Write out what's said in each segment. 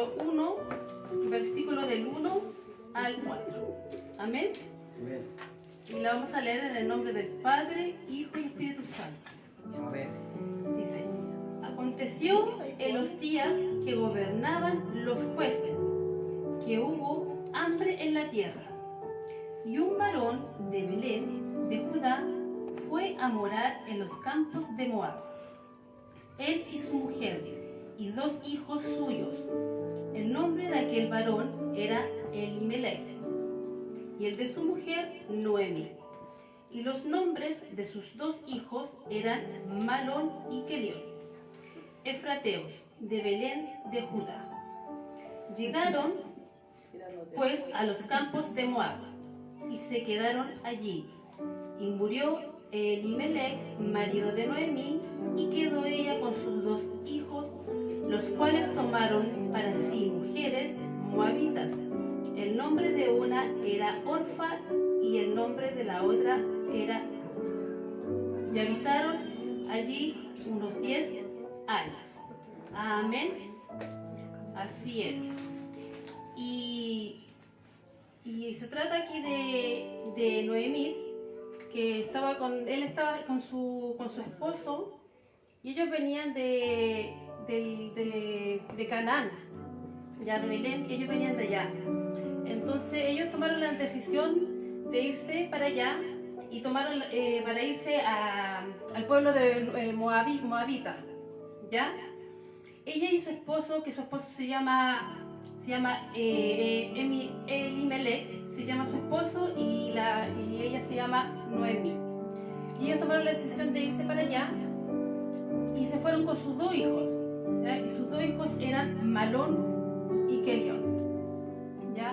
capítulo 1, versículo del 1 al 4. Amén. Amén. Y la vamos a leer en el nombre del Padre, Hijo y Espíritu Santo. Amén. Dice: aconteció en los días que gobernaban los jueces, que hubo hambre en la tierra, y un varón de Belén, de Judá, fue a morar en los campos de Moab, él y su mujer, y 2 hijos suyos. El nombre de aquel varón era Elimelech, y el de su mujer Noemi. Y los nombres de sus 2 hijos eran Malón y Kelión, efrateos, de Belén de Judá. Llegaron pues a los campos de Moab, y se quedaron allí. Y murió Elimelech, marido de Noemí, y quedó ella con sus 2 hijos, los cuales tomaron para sí mujeres moabitas. El nombre de una era Orfa y el nombre de la otra era Ruth. Y habitaron allí unos 10 años. Amén. Así es. Y se trata aquí de Noemí, que él estaba con su esposo, y ellos venían de Canaán, ya de Belén, que ellos venían de allá. Entonces ellos tomaron la decisión de irse para allá y tomaron para irse al pueblo de Moabita, ¿ya? Ella y su esposo, que su esposo se llama Elimelech, se llama su esposo, y ella se llama Noemí. Y ellos tomaron la decisión de irse para allá y se fueron con sus 2 hijos, ¿ya? Y sus 2 hijos eran Malón y Kelión, ¿ya?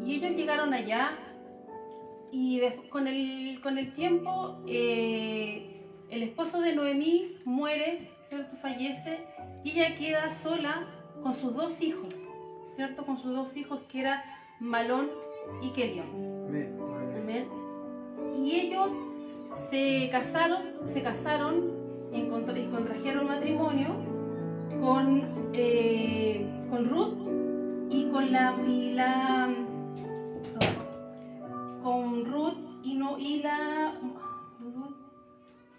Y ellos llegaron allá, y con el tiempo el esposo de Noemí muere, ¿cierto? Fallece, y ella queda sola con sus 2 hijos, ¿cierto? Con sus 2 hijos, que eran Malón y Kelión. Amén. Amén. Y ellos se casaron y contrajeron matrimonio con Ruth y con Ruth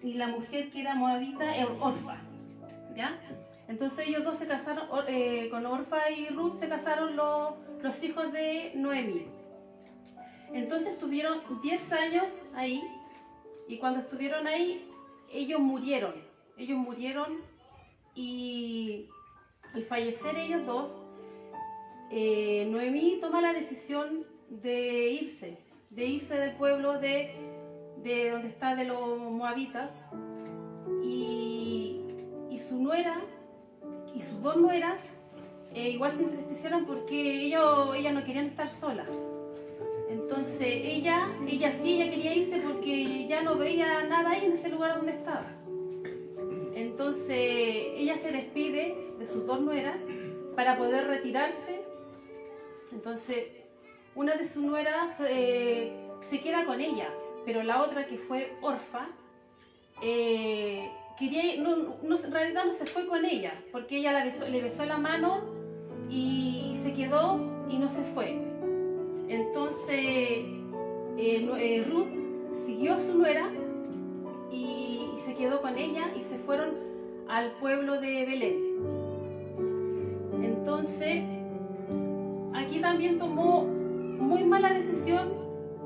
y la mujer que era moabita, Orfa, ¿ya? Entonces ellos 2 se casaron, con Orfa y Ruth se casaron los hijos de Noemí. Entonces estuvieron 10 años ahí, y cuando estuvieron ahí, ellos murieron, y al fallecer ellos 2, Noemí toma la decisión de irse del pueblo de donde está, de los moabitas, y su nuera y sus 2 nueras igual se entristecieron porque ellas no querían estar solas. Entonces ella quería irse porque ya no veía nada ahí en ese lugar donde estaba. Entonces ella se despide de sus 2 nueras para poder retirarse. Entonces una de sus nueras se queda con ella, pero la otra, que fue Orfa, en realidad no se fue con ella, porque ella le besó la mano y se quedó y no se fue. Entonces Ruth siguió a su nuera y se quedó con ella, y se fueron al pueblo de Belén. Entonces aquí también tomó muy mala decisión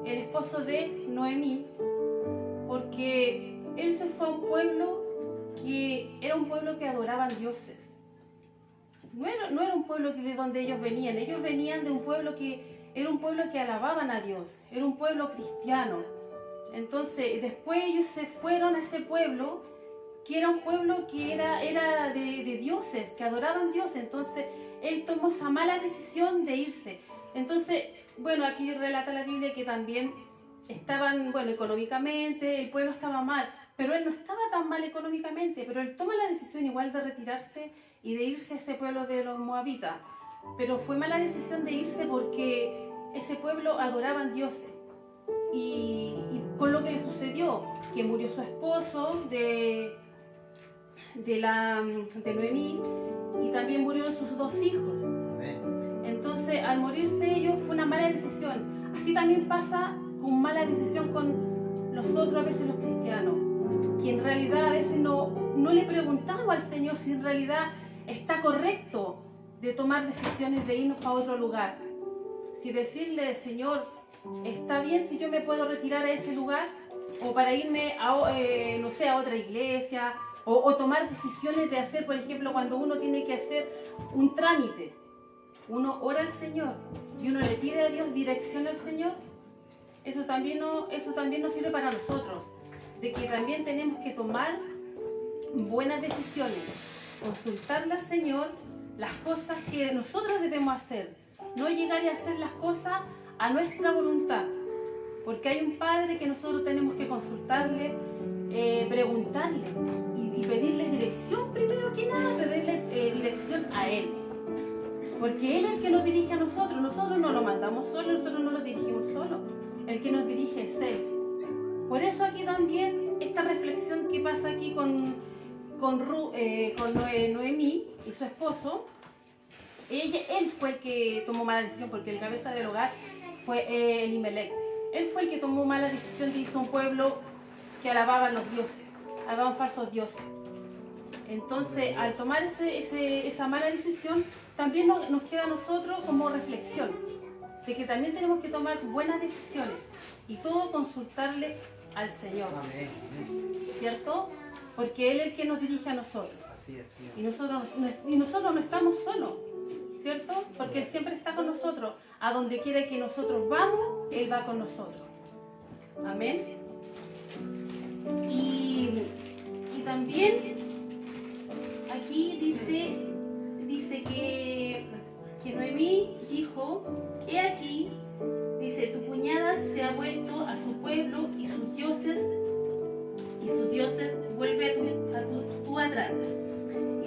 el esposo de Noemí, porque él se fue a un pueblo que era un pueblo que adoraban dioses. No era un pueblo de donde ellos venían de un pueblo que era un pueblo que alababan a Dios, era un pueblo cristiano. Entonces después ellos se fueron a ese pueblo, que era un pueblo que era de dioses, que adoraban dioses. Entonces él tomó esa mala decisión de irse. Entonces, bueno, aquí relata la Biblia que también estaban, bueno, económicamente, el pueblo estaba mal, pero él no estaba tan mal económicamente, pero él toma la decisión igual de retirarse y de irse a ese pueblo de los moabitas. Pero fue mala decisión de irse porque ese pueblo adoraban dioses. Y con lo que le sucedió, que murió su esposo de Noemí, y también murieron sus 2 hijos. al morirse ellos fue una mala decisión. Así también pasa con mala decisión con nosotros a veces los cristianos, que en realidad a veces no le preguntamos al Señor si en realidad está correcto de tomar decisiones de irnos para otro lugar. Si decirle, Señor, ¿está bien si yo me puedo retirar a ese lugar? O para irme a, no sé, a otra iglesia, o tomar decisiones de hacer, por ejemplo, cuando uno tiene que hacer un trámite, uno ora al Señor y uno le pide a Dios dirección al Señor. Eso también nos sirve para nosotros, de que también tenemos que tomar buenas decisiones, consultarle al Señor las cosas que nosotros debemos hacer, no llegar a hacer las cosas a nuestra voluntad, porque hay un Padre que nosotros tenemos que consultarle, preguntarle y pedirle dirección, primero que nada, pedirle dirección a Él, porque Él es el que nos dirige a nosotros no lo mandamos solo, nosotros no lo dirigimos solo, el que nos dirige es Él. Por eso aquí también esta reflexión que pasa aquí con Noemí y su esposo, él fue el que tomó mala decisión, porque el cabeza del hogar fue Elimelech. Él fue el que tomó mala decisión de irse a un pueblo que alababan los dioses, alababan falsos dioses. Entonces, al tomar esa mala decisión, también nos queda a nosotros como reflexión, de que también tenemos que tomar buenas decisiones y todo consultarle al Señor. Amén. ¿Cierto? Porque Él es el que nos dirige a nosotros. Así es, sí. Y nosotros no estamos solos, ¿cierto? Porque Él siempre está con nosotros. A donde quiera que nosotros vamos, Él va con nosotros. Amén. Y también aquí dice que Noemí dijo, he aquí, dice, tu cuñada se ha vuelto a su pueblo y sus dioses vuelve tú atrás.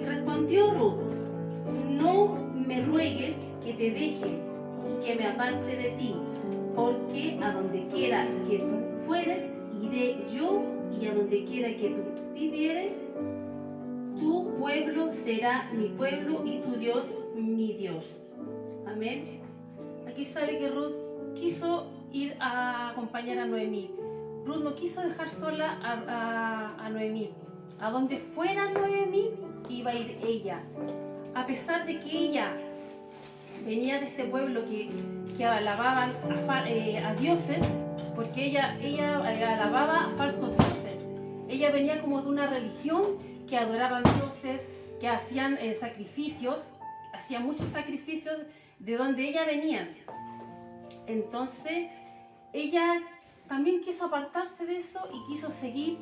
Y respondió Ruth, no me ruegues que te deje y que me aparte de ti, porque a donde quiera que tú fueres, iré yo, y a donde quiera que tú vivieres, tu pueblo será mi pueblo y tu Dios mi Dios. Amén. Aquí sale que Ruth quiso ir a acompañar a Noemí. Ruth no quiso dejar sola a Noemí. A donde fuera Noemí, iba a ir ella. A pesar de que ella venía de este pueblo que alababan a dioses, porque ella alababa a falsos dioses. Ella venía como de una religión que adoraban dioses, que hacían sacrificios, hacían muchos sacrificios de donde ella venía. Entonces, ella también quiso apartarse de eso y quiso seguir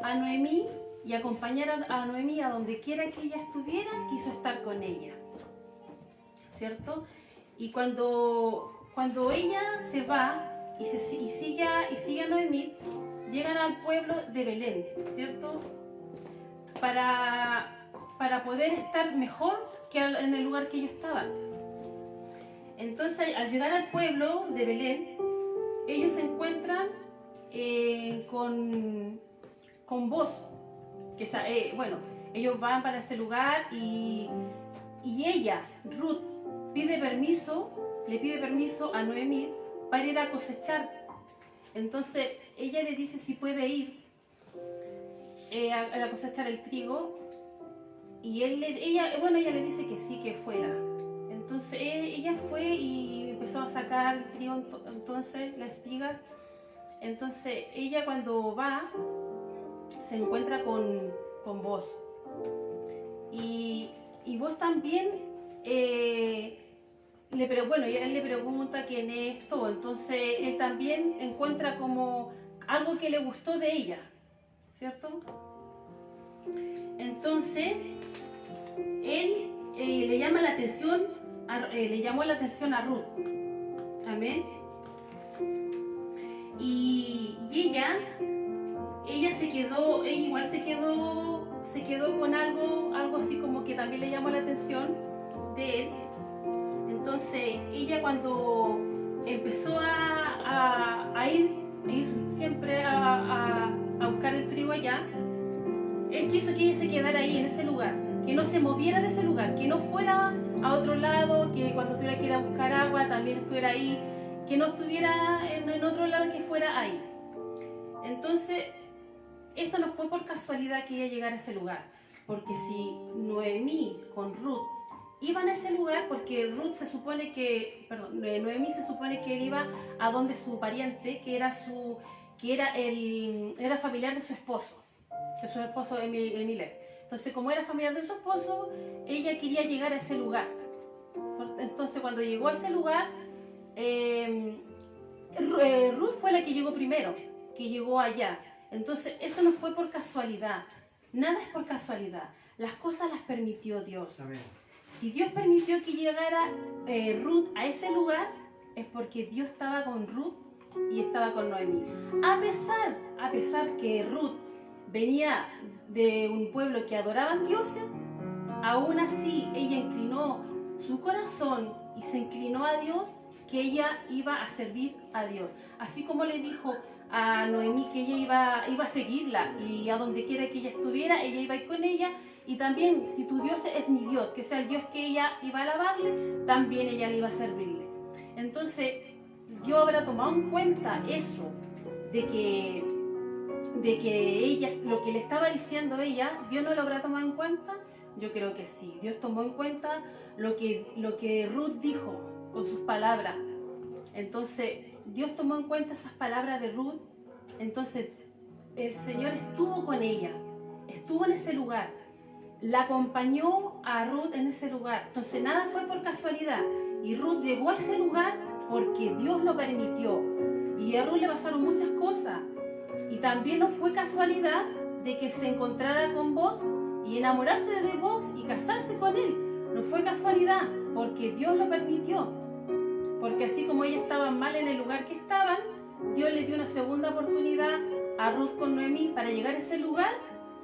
a Noemí y acompañar a Noemí a donde quiera que ella estuviera, quiso estar con ella, ¿cierto? Y cuando ella se va y sigue a Noemí, llegan al pueblo de Belén, ¿cierto? Para poder estar mejor que en el lugar que ellos estaban. Entonces, al llegar al pueblo de Belén, ellos se encuentran con Boz, que ellos van para ese lugar y ella, Ruth, le pide permiso a Noemí para ir a cosechar. Entonces, ella le dice si puede ir a cosechar el trigo, y ella le dice que sí, que fuera. Entonces ella fue y empezó a sacar el trigo, entonces las espigas. Entonces ella cuando va se encuentra con Boz, y Boz también él le pregunta quién es esto. Entonces él también encuentra como algo que le gustó de ella, ¿cierto? Entonces él le llamó la atención a Ruth. Amén. Y ella igual se quedó con algo así como que también le llamó la atención de él. Entonces ella, cuando empezó a ir siempre a buscar el trigo allá, él quiso que ella se quedara ahí en ese lugar, que no se moviera de ese lugar, que no fuera a otro lado, que cuando tuviera que ir a buscar agua también estuviera ahí, que no estuviera en otro lado, que fuera ahí. Entonces, esto no fue por casualidad que ella llegara a ese lugar, porque si Noemí con Ruth iban a ese lugar, porque Ruth se supone que, perdón, Noemí se supone que él iba a donde su pariente, que era familiar de su esposo, que su esposo Emilé. Entonces, como era familiar de su esposo, ella quería llegar a ese lugar. Entonces, cuando llegó a ese lugar, Ruth fue la que llegó primero, que llegó allá. Entonces, eso no fue por casualidad. Nada es por casualidad. Las cosas las permitió Dios. Amén. Si Dios permitió que llegara Ruth a ese lugar, es porque Dios estaba con Ruth y estaba con Noemí. A pesar que Ruth venía de un pueblo que adoraban dioses, aún así ella inclinó su corazón y se inclinó a Dios, que ella iba a servir a Dios. Así como le dijo a Noemí que ella iba a seguirla, y a donde quiera que ella estuviera, ella iba a ir con ella. Y también, si tu Dios es mi Dios, que sea el Dios que ella iba a alabarle, también ella le iba a servirle. Entonces, Dios habrá tomado en cuenta eso, de que ella, lo que le estaba diciendo ella, Dios no lo habrá tomado en cuenta. Yo creo que sí. Dios tomó en cuenta lo que Ruth dijo con sus palabras. Entonces, Dios tomó en cuenta esas palabras de Ruth. Entonces, el Señor estuvo con ella, estuvo en ese lugar, la acompañó a Ruth en ese lugar. Entonces, nada fue por casualidad. Y Ruth llegó a ese lugar porque Dios lo permitió. Y a Ruth le pasaron muchas cosas. Y también no fue casualidad de que se encontrara con vos y enamorarse de vos y casarse con él. No fue casualidad, porque Dios lo permitió. Porque así como ellas estaban mal en el lugar que estaban, Dios le dio una segunda oportunidad a Ruth con Noemí para llegar a ese lugar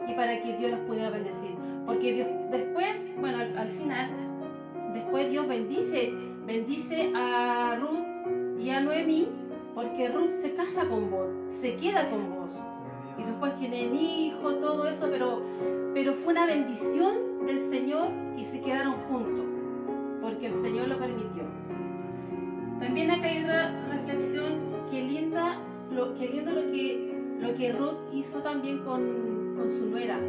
y para que Dios los pudiera bendecir. Porque Dios después, bueno, al final, después Dios bendice a Ruth y a Noemí, porque Ruth se casa con vos, se queda con vos. Y después tienen hijos, todo eso, pero fue una bendición del Señor que se quedaron juntos, porque el Señor lo permitió. También acá hay otra reflexión, que lindo lo que Ruth hizo también con su nuera.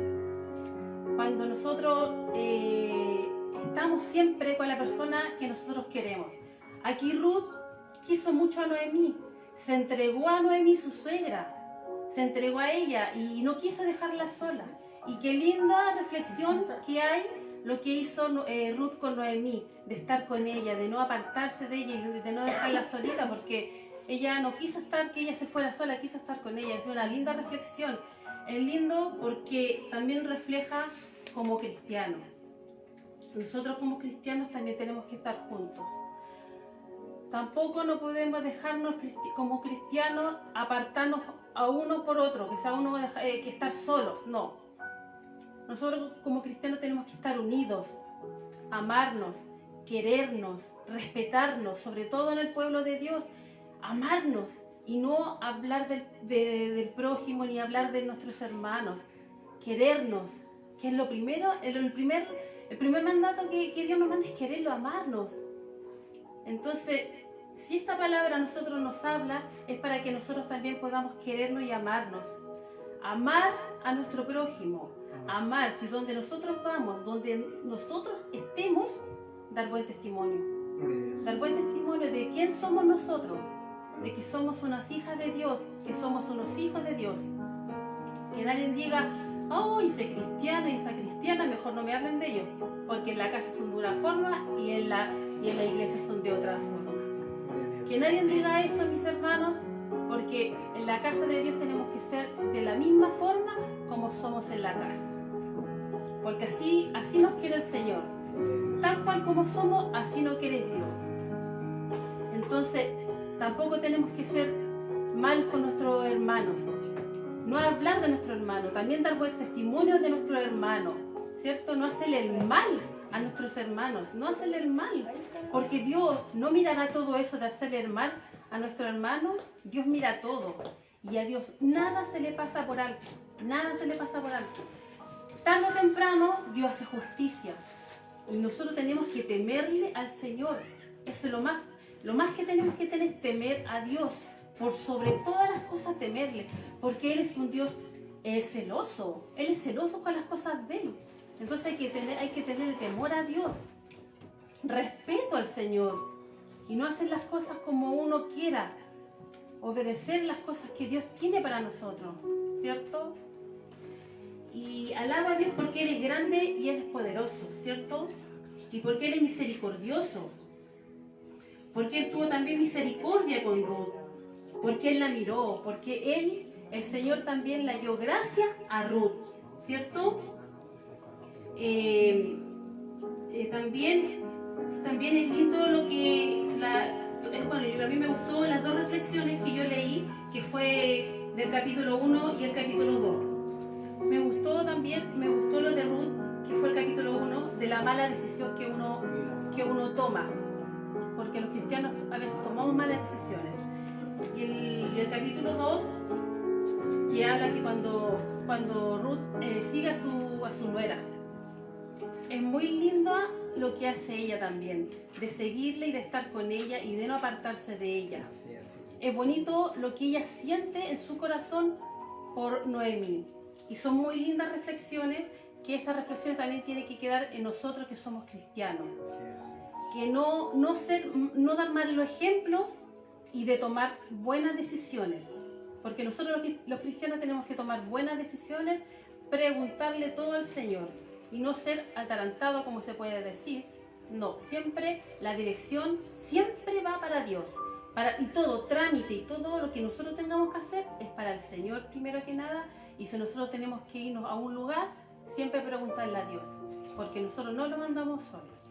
Cuando nosotros estamos siempre con la persona que nosotros queremos. Aquí Ruth quiso mucho a Noemí, se entregó a Noemí, su suegra, se entregó a ella y no quiso dejarla sola. Y qué linda reflexión que hay lo que hizo Ruth con Noemí, de estar con ella, de no apartarse de ella y de no dejarla solita, porque ella no quiso que ella se fuera sola, quiso estar con ella. Es una linda reflexión. Es lindo porque también refleja como cristianos. Nosotros como cristianos también tenemos que estar juntos. Tampoco no podemos dejarnos como cristianos apartarnos a uno por otro, que sea uno que estar solos, no. Nosotros como cristianos tenemos que estar unidos, amarnos, querernos, respetarnos, sobre todo en el pueblo de Dios, amarnos y no hablar del prójimo ni hablar de nuestros hermanos, querernos, que es lo primero, el primer mandato que Dios nos manda es quererlo, amarnos. Entonces, si esta palabra a nosotros nos habla, es para que nosotros también podamos querernos y amarnos. Amar a nuestro prójimo, amar, si donde nosotros vamos, donde nosotros estemos, dar buen testimonio. Dar buen testimonio de quién somos nosotros, de que somos unas hijas de Dios, que somos unos hijos de Dios. Que nadie diga, oh, hice cristiana y esa cristiana, mejor no me hablen de ellos, porque en la casa son de una forma y en la iglesia son de otra forma. Que nadie diga eso, mis hermanos, porque en la casa de Dios tenemos que ser de la misma forma como somos en la casa. Porque así nos quiere el Señor. Tal cual como somos, así no quiere Dios. Entonces, tampoco tenemos que ser malos con nuestros hermanos. No hablar de nuestro hermano, también dar buen testimonio de nuestro hermano, ¿cierto? No hacerle el mal a nuestros hermanos, no hacerle el mal, porque Dios no mirará todo eso de hacerle el mal a nuestro hermano. Dios mira todo y a Dios nada se le pasa por alto, nada se le pasa por alto. tarde o temprano Dios hace justicia. Y nosotros tenemos que temerle al Señor. Eso es lo más que tenemos que tener, temer a Dios. Por sobre todas las cosas temerle. Porque Él es un Dios celoso. Él es celoso con las cosas de Él. Entonces hay que tener temor a Dios. Respeto al Señor. Y no hacer las cosas como uno quiera. Obedecer las cosas que Dios tiene para nosotros. ¿Cierto? Y alaba a Dios porque Él es grande y Él es poderoso, ¿cierto? Y porque Él es misericordioso. Porque Él tuvo también misericordia con Ruth. Porque Él la miró. Porque Él, el Señor, también le dio gracia a Ruth, ¿cierto? También es lindo lo que... Bueno, a mí me gustó las dos reflexiones que yo leí, que fue del capítulo 1 y el capítulo 2. Me gustó lo de Ruth, que fue el capítulo 1, de la mala decisión que uno toma. Porque los cristianos a veces tomamos malas decisiones. Y el capítulo 2, que habla que cuando Ruth sigue a su nuera. Es muy linda lo que hace ella también, de seguirla y de estar con ella y de no apartarse de ella. Es bonito lo que ella siente en su corazón por Noemí. Y son muy lindas reflexiones, que esas reflexiones también tienen que quedar en nosotros que somos cristianos. Que no dar malos ejemplos y de tomar buenas decisiones. Porque nosotros los cristianos tenemos que tomar buenas decisiones, preguntarle todo al Señor y no ser atarantado, como se puede decir. No, siempre la dirección siempre va para Dios. Y todo trámite y todo lo que nosotros tengamos que hacer es para el Señor primero que nada. Y si nosotros tenemos que irnos a un lugar, siempre preguntarle a Dios, porque nosotros no lo mandamos solos.